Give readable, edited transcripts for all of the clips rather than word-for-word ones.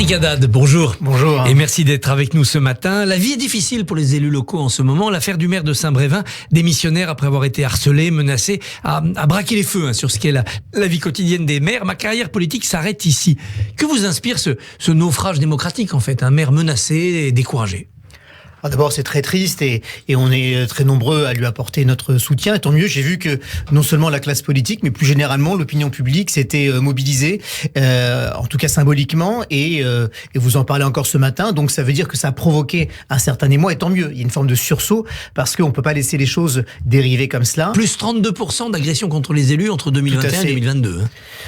Eric Haddad, bonjour. Bonjour. Et merci d'être avec nous ce matin. La vie est difficile pour les élus locaux en ce moment. L'affaire du maire de Saint-Brévin, démissionnaire après avoir été harcelé, menacé, a braqué les feux sur ce qu'est la vie quotidienne des maires. Ma carrière politique s'arrête ici. Que vous inspire ce naufrage démocratique en fait, un maire menacé et découragé? D'abord, c'est très triste et on est très nombreux à lui apporter notre soutien. Et tant mieux, j'ai vu que non seulement la classe politique, mais plus généralement l'opinion publique s'était mobilisée, en tout cas symboliquement, et vous en parlez encore ce matin. Donc ça veut dire que ça a provoqué un certain émoi, et tant mieux. Il y a une forme de sursaut parce qu'on peut pas laisser les choses dériver comme cela. Plus 32% d'agressions contre les élus entre 2021 et 2022.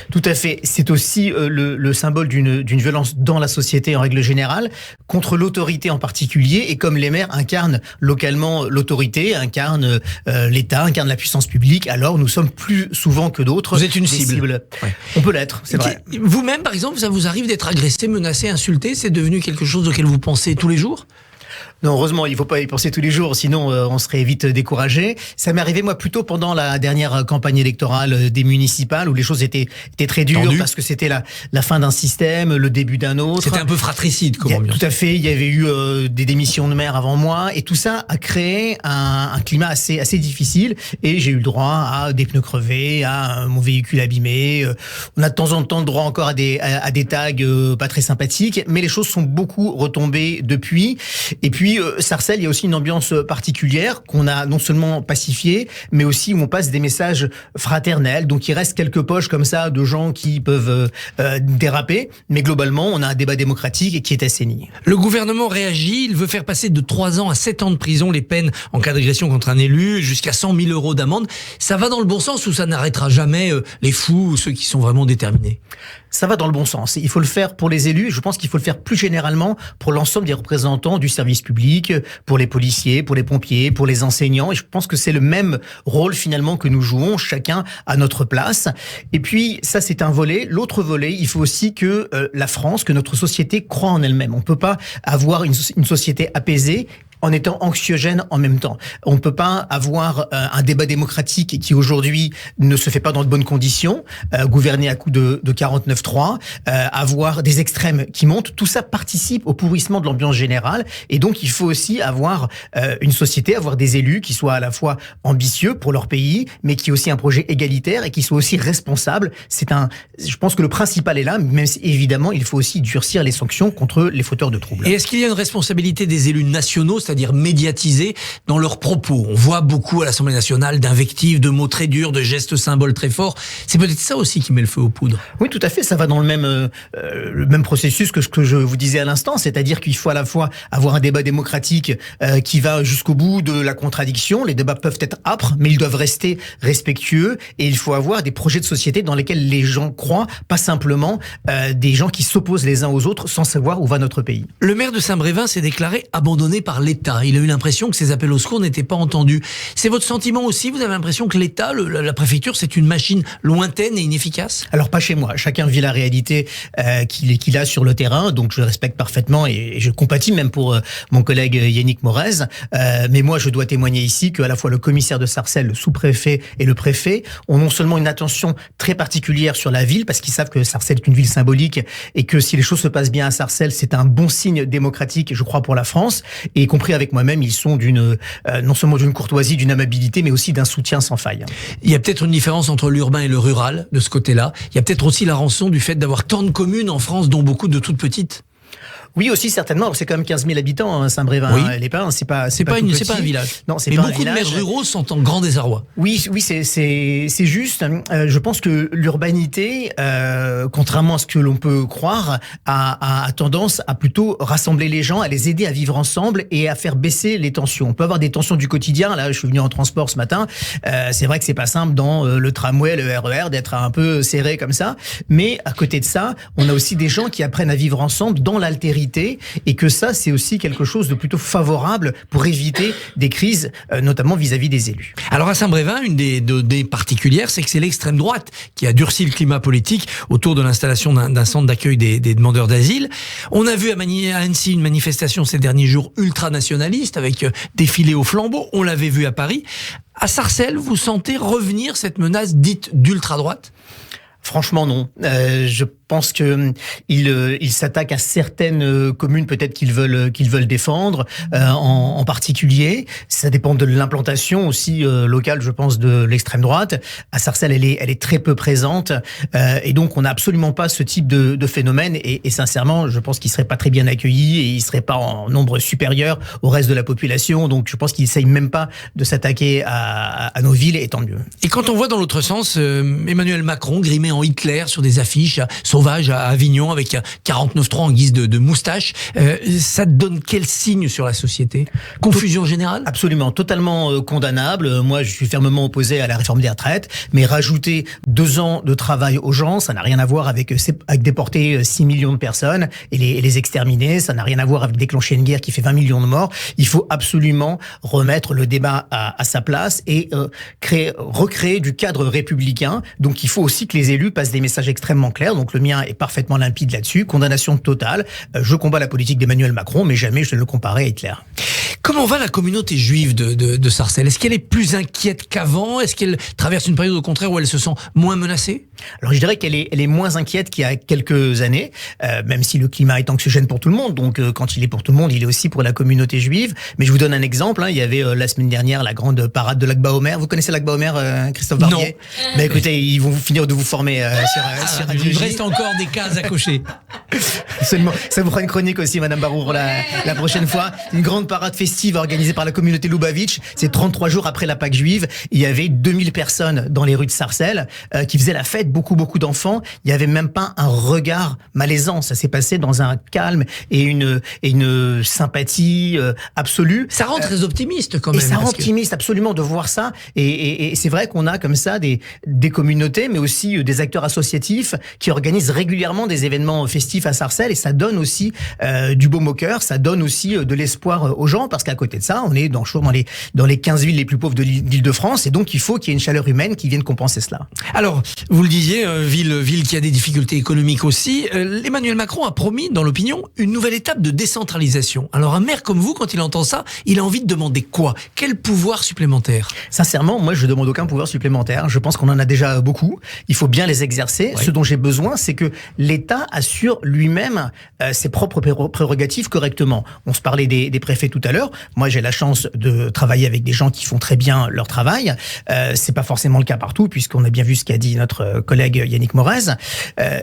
Tout à fait. C'est aussi le symbole d'une violence dans la société en règle générale, contre l'autorité en particulier, et comme les maires incarnent localement l'autorité, incarnent l'État, incarnent la puissance publique, alors nous sommes plus souvent que d'autres. Vous êtes une cible. Ouais. On peut l'être, c'est vrai. Vous-même, par exemple, ça vous arrive d'être agressé, menacé, insulté? C'est devenu quelque chose auquel vous pensez tous les jours? Non, heureusement, il ne faut pas y penser tous les jours, sinon on serait vite découragé. Ça m'est arrivé, moi, plutôt pendant la dernière campagne électorale des municipales, où les choses étaient très dures, tendu. parce que c'était la fin d'un système, le début d'un autre. C'était un peu fratricide comme ambiance. Tout à fait, il y avait eu des démissions de maires avant moi, et tout ça a créé un climat assez difficile, et j'ai eu le droit à des pneus crevés, à mon véhicule abîmé. On a de temps en temps le droit encore à des tags pas très sympathiques, mais les choses sont beaucoup retombées depuis. Et puis, Sarcelles, il y a aussi une ambiance particulière qu'on a non seulement pacifiée, mais aussi où on passe des messages fraternels. Donc il reste quelques poches comme ça de gens qui peuvent déraper, mais globalement on a un débat démocratique qui est assaini. Le gouvernement réagit, il veut faire passer de 3 ans à 7 ans de prison les peines en cas d'agression contre un élu, jusqu'à 100 000 € d'amende. Ça va dans le bon sens ou ça n'arrêtera jamais les fous ou ceux qui sont vraiment déterminés? Ça va dans le bon sens. Il faut le faire pour les élus. Je pense qu'il faut le faire plus généralement pour l'ensemble des représentants du service public, pour les policiers, pour les pompiers, pour les enseignants. Et je pense que c'est le même rôle finalement que nous jouons, chacun à notre place. Et puis ça, c'est un volet. L'autre volet, il faut aussi que la France, que notre société croit en elle-même. On peut pas avoir une société apaisée en étant anxiogène en même temps. On ne peut pas avoir un débat démocratique qui aujourd'hui ne se fait pas dans de bonnes conditions, gouverner à coup de 49-3, avoir des extrêmes qui montent. Tout ça participe au pourrissement de l'ambiance générale. Et donc, il faut aussi avoir une société, avoir des élus qui soient à la fois ambitieux pour leur pays, mais qui aient aussi un projet égalitaire et qui soient aussi responsables. Je pense que le principal est là, même si évidemment, il faut aussi durcir les sanctions contre les fauteurs de troubles. Et est-ce qu'il y a une responsabilité des élus nationaux, c'est-à-dire médiatisés, dans leurs propos? On voit beaucoup à l'Assemblée nationale d'invectives, de mots très durs, de gestes symboles très forts. C'est peut-être ça aussi qui met le feu aux poudres. Oui, tout à fait. Ça va dans le même processus que ce que je vous disais à l'instant. C'est-à-dire qu'il faut à la fois avoir un débat démocratique qui va jusqu'au bout de la contradiction. Les débats peuvent être âpres, mais ils doivent rester respectueux. Et il faut avoir des projets de société dans lesquels les gens croient, pas simplement des gens qui s'opposent les uns aux autres sans savoir où va notre pays. Le maire de Saint-Brévin s'est déclaré abandonné par l'État. Il a eu l'impression que ses appels au secours n'étaient pas entendus. C'est votre sentiment aussi? Vous avez l'impression que l'État, la préfecture, c'est une machine lointaine et inefficace? Alors pas chez moi. Chacun vit la réalité qu'il a sur le terrain, donc je le respecte parfaitement et je compatis même pour mon collègue Yannick Morez. Mais moi, je dois témoigner ici qu'à la fois le commissaire de Sarcelles, le sous-préfet et le préfet ont non seulement une attention très particulière sur la ville, parce qu'ils savent que Sarcelles est une ville symbolique et que si les choses se passent bien à Sarcelles, c'est un bon signe démocratique, je crois, pour la France, et y compris avec moi-même, ils sont non seulement d'une courtoisie, d'une amabilité, mais aussi d'un soutien sans faille. Il y a peut-être une différence entre l'urbain et le rural, de ce côté-là. Il y a peut-être aussi la rançon du fait d'avoir tant de communes en France, dont beaucoup de toutes petites. Oui, aussi, certainement. C'est quand même 15 000 habitants, hein, Saint-Brévin. Oui. Les Pins, c'est pas un village. Non, c'est mais pas un beaucoup de village. maires ruraux sont en grand désarroi. Oui, c'est juste. Je pense que l'urbanité, contrairement à ce que l'on peut croire, a tendance à plutôt rassembler les gens, à les aider à vivre ensemble et à faire baisser les tensions. On peut avoir des tensions du quotidien. Là, je suis venu en transport ce matin. C'est vrai que c'est pas simple dans le tramway, le RER, d'être un peu serré comme ça. Mais à côté de ça, on a aussi des gens qui apprennent à vivre ensemble dans l'altérité, et que ça, c'est aussi quelque chose de plutôt favorable pour éviter des crises, notamment vis-à-vis des élus. Alors à Saint-Brévin, une des données particulières, c'est que c'est l'extrême droite qui a durci le climat politique autour de l'installation d'un centre d'accueil des demandeurs d'asile. On a vu à Annecy une manifestation ces derniers jours ultranationaliste avec défilé au flambeau. On l'avait vu à Paris. À Sarcelles, vous sentez revenir cette menace dite d'ultra-droite ? Franchement, non. Je pense que il s'attaque à certaines communes peut-être qu'ils veulent défendre en particulier. Ça dépend de l'implantation aussi locale, je pense, de l'extrême droite. À Sarcelles, elle est très peu présente et donc on n'a absolument pas ce type de phénomène et sincèrement, je pense qu'il serait pas très bien accueilli et il serait pas en nombre supérieur au reste de la population. Donc je pense qu'il essaye même pas de s'attaquer à nos villes et tant mieux. Et quand on voit dans l'autre sens Emmanuel Macron grimé en Hitler sur des affiches sauvages à Avignon avec 49.3 en guise de moustache, ça donne quel signe sur la société? Confusion générale? Absolument, totalement condamnable. Moi, je suis fermement opposé à la réforme des retraites, mais rajouter 2 ans de travail aux gens, ça n'a rien à voir avec déporter 6 millions de personnes et les exterminer, ça n'a rien à voir avec déclencher une guerre qui fait 20 millions de morts. Il faut absolument remettre le débat à sa place et recréer du cadre républicain. Donc il faut aussi que les élus passent des messages extrêmement clairs. Donc le mien est parfaitement limpide là-dessus, condamnation totale. Je combats la politique d'Emmanuel Macron, mais jamais je ne le comparais à Hitler. Comment va la communauté juive de Sarcelles? Est-ce qu'elle est plus inquiète qu'avant? Est-ce qu'elle traverse une période au contraire où elle se sent moins menacée? Alors je dirais qu'elle est moins inquiète qu'il y a quelques années, même si le climat est anxiogène pour tout le monde. Donc quand il est pour tout le monde, il est aussi pour la communauté juive. Mais je vous donne un exemple. Il y avait la semaine dernière la grande parade de l'Akba Omer. Vous connaissez l'Akba Omer, Christophe Barbier? Non. Ben écoutez, ils vont finir de vous former sur il reste encore des cases à cocher. Seulement, ça vous fera une chronique aussi, Madame Barour, la prochaine fois. Une grande parade festive organisée par la communauté Lubavitch. C'est 33 jours après la Pâque juive. Il y avait 2000 personnes dans les rues de Sarcelles qui faisaient la fête, beaucoup d'enfants. Il n'y avait même pas un regard malaisant. Ça s'est passé dans un calme et une sympathie absolue. Ça rend très optimiste quand même. Et ça rend optimiste absolument de voir ça. Et c'est vrai qu'on a comme ça des communautés, mais aussi des acteurs associatifs qui organisent régulièrement des événements festifs à Sarcelles et ça donne aussi du baume au cœur, ça donne aussi de l'espoir aux gens parce qu'à côté de ça, on est dans les 15 villes les plus pauvres de l'Île-de-France et donc il faut qu'il y ait une chaleur humaine qui vienne compenser cela. Alors, vous le disiez, ville qui a des difficultés économiques aussi, Emmanuel Macron a promis dans l'opinion une nouvelle étape de décentralisation. Alors un maire comme vous, quand il entend ça, il a envie de demander quoi? Quel pouvoir supplémentaire? Sincèrement, moi je demande aucun pouvoir supplémentaire, je pense qu'on en a déjà beaucoup, il faut bien les exercer. Ouais. Ce dont j'ai besoin, c'est que l'État assure lui-même ses propres prérogatives correctement. On se parlait des préfets tout à l'heure. Moi, j'ai la chance de travailler avec des gens qui font très bien leur travail. C'est pas forcément le cas partout, puisqu'on a bien vu ce qu'a dit notre collègue Yannick Morez.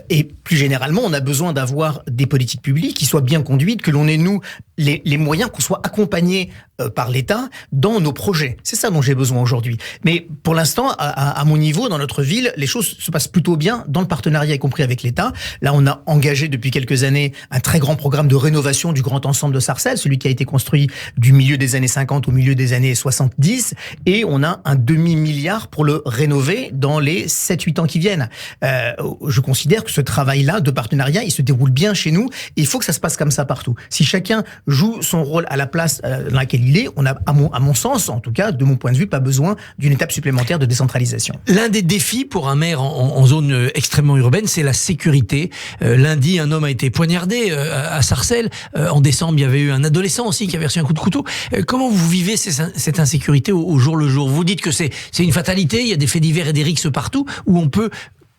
Et plus généralement, on a besoin d'avoir des politiques publiques qui soient bien conduites, que l'on ait, nous, les moyens, qu'on soit accompagnés par l'État dans nos projets. C'est ça dont j'ai besoin aujourd'hui. Mais pour l'instant, à mon niveau, dans notre ville, les choses se passent plutôt bien dans le partenariat, y compris avec l'État. Là, on a engagé depuis quelques années un très grand programme de rénovation du grand ensemble de Sarcelles, celui qui a été construit du milieu des années 50 au milieu des années 70. Et on a un demi-milliard pour le rénover dans les 7-8 ans qui viennent. Je considère que ce travail-là de partenariat, il se déroule bien chez nous. Et il faut que ça se passe comme ça partout. Si chacun joue son rôle à la place dans laquelle il est, on a, à mon sens, en tout cas, de mon point de vue, pas besoin d'une étape supplémentaire de décentralisation. L'un des défis pour un maire en zone extrêmement urbaine, c'est la sécurité. Lundi, un homme a été poignardé à Sarcelles. En décembre, il y avait eu un adolescent aussi qui avait reçu un coup de couteau. Comment vous vivez cette insécurité au jour le jour? Vous dites que c'est une fatalité, il y a des faits divers et des rixes partout, où on peut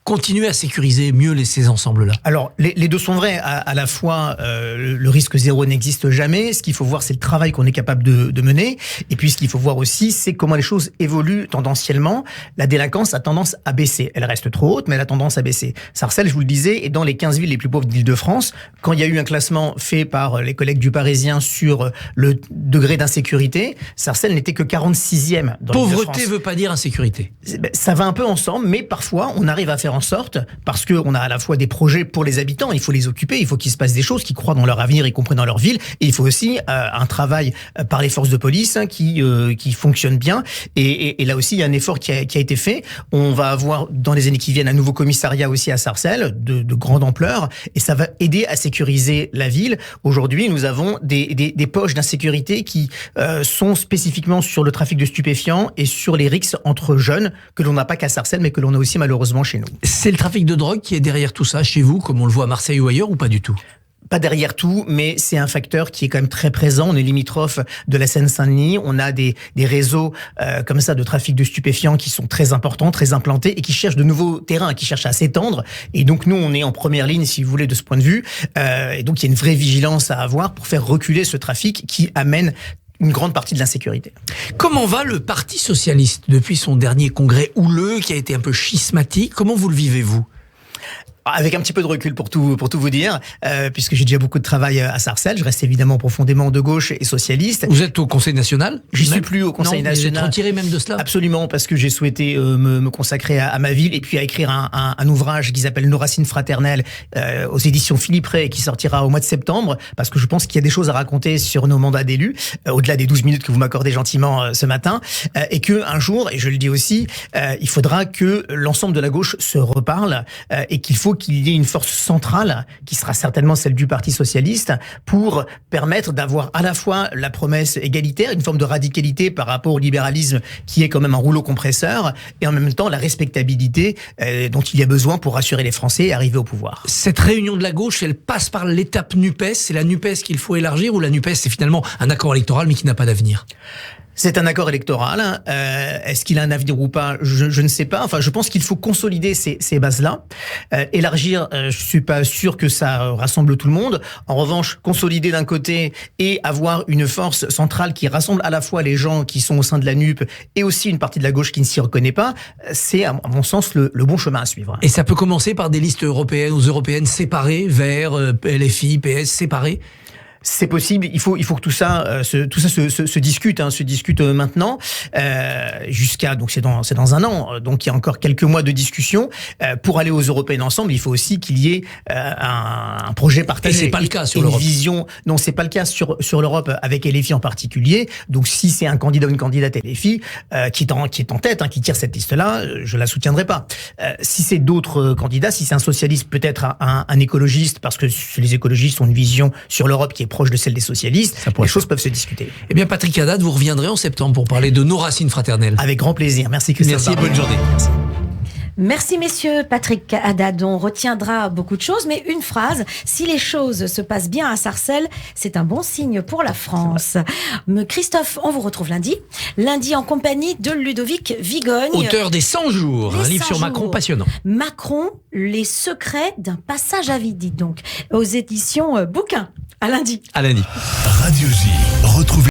continuer à sécuriser mieux ces ensembles-là? Alors, les deux sont vrais. À la fois, le risque zéro n'existe jamais. Ce qu'il faut voir, c'est le travail qu'on est capable de mener. Et puis, ce qu'il faut voir aussi, c'est comment les choses évoluent tendanciellement. La délinquance a tendance à baisser. Elle reste trop haute, mais elle a tendance à baisser. Sarcelles, je vous le disais, est dans les 15 villes les plus pauvres d'Île-de-France. Quand il y a eu un classement fait par les collègues du Parisien sur le degré d'insécurité, Sarcelles n'était que 46e dans l'Île-de-France. Pauvreté veut pas dire insécurité. Ça va un peu ensemble, mais parfois, on arrive à faire en sorte, parce qu'on a à la fois des projets pour les habitants, il faut les occuper, il faut qu'il se passe des choses, qu'ils croient dans leur avenir, y compris dans leur ville, et il faut aussi un travail par les forces de police qui fonctionne bien, et là aussi il y a un effort qui a été fait. On va avoir dans les années qui viennent un nouveau commissariat aussi à Sarcelles, de grande ampleur, et ça va aider à sécuriser la ville. Aujourd'hui, nous avons des poches d'insécurité qui sont spécifiquement sur le trafic de stupéfiants et sur les rixes entre jeunes, que l'on n'a pas qu'à Sarcelles, mais que l'on a aussi malheureusement chez nous. C'est le trafic de drogue qui est derrière tout ça, chez vous, comme on le voit à Marseille ou ailleurs, ou pas du tout? pas derrière tout, mais c'est un facteur qui est quand même très présent. On est limitrophe de la Seine-Saint-Denis. On a des réseaux comme ça de trafic de stupéfiants qui sont très importants, très implantés et qui cherchent de nouveaux terrains, qui cherchent à s'étendre. Et donc nous, on est en première ligne, si vous voulez, de ce point de vue. Et donc il y a une vraie vigilance à avoir pour faire reculer ce trafic qui amène une grande partie de l'insécurité. Comment va le Parti socialiste depuis son dernier congrès houleux qui a été un peu schismatique? Comment vous le vivez-vous? Avec un petit peu de recul pour tout vous dire, puisque j'ai déjà beaucoup de travail à Sarcelles, je reste évidemment profondément de gauche et socialiste. Vous êtes au Conseil national? Je suis plus au Conseil national. Vous êtes retiré même de cela? Absolument, parce que j'ai souhaité me consacrer à ma ville et puis à écrire un ouvrage qui s'appelle Nos racines fraternelles aux éditions Philippe Ray, qui sortira au mois de septembre, parce que je pense qu'il y a des choses à raconter sur nos mandats d'élus, au-delà des 12 minutes que vous m'accordez gentiment ce matin, et que un jour, et je le dis aussi, il faudra que l'ensemble de la gauche se reparle et qu'il faut qu'il y ait une force centrale, qui sera certainement celle du Parti socialiste, pour permettre d'avoir à la fois la promesse égalitaire, une forme de radicalité par rapport au libéralisme qui est quand même un rouleau compresseur, et en même temps la respectabilité dont il y a besoin pour rassurer les Français et arriver au pouvoir. Cette réunion de la gauche, elle passe par l'étape NUPES. C'est la NUPES qu'il faut élargir, ou la NUPES c'est finalement un accord électoral mais qui n'a pas d'avenir? C'est un accord électoral. Est-ce qu'il a un avenir ou pas? Je ne sais pas. Enfin, je pense qu'il faut consolider ces bases-là. Élargir, je suis pas sûr que ça rassemble tout le monde. En revanche, consolider d'un côté et avoir une force centrale qui rassemble à la fois les gens qui sont au sein de la NUP et aussi une partie de la gauche qui ne s'y reconnaît pas, c'est à mon sens le bon chemin à suivre. Et ça peut commencer par des listes européennes ou européennes séparées, Verts, LFI, PS séparées? C'est possible. Il faut que tout ça se discute, se discute maintenant jusqu'à, donc c'est dans un an, donc il y a encore quelques mois de discussion pour aller aux européennes ensemble. Il faut aussi qu'il y ait un projet partagé. Et c'est pas le cas sur l'Europe. Vision. Non, c'est pas le cas sur l'Europe avec LFI en particulier. Donc si c'est un candidat ou une candidate LFI qui est en tête, qui tire cette liste-là, je la soutiendrai pas. Si c'est d'autres candidats, si c'est un socialiste, peut-être un écologiste, parce que les écologistes ont une vision sur l'Europe qui est proche de celle des socialistes, les choses peuvent se discuter. Eh bien, Patrick Haddad, vous reviendrez en septembre pour parler de nos racines fraternelles. Avec grand plaisir. Merci Christophe. Merci et bonne journée. Merci. Merci messieurs. Patrick Haddad, on retiendra beaucoup de choses, mais une phrase: si les choses se passent bien à Sarcelles, c'est un bon signe pour la France. Christophe, on vous retrouve lundi en compagnie de Ludovic Vigogne, auteur des 100 jours, un livre sur Macron passionnant. Macron, les secrets d'un passage à vide, dites donc, aux éditions Bouquin. À lundi. À lundi. Radio J, retrouvez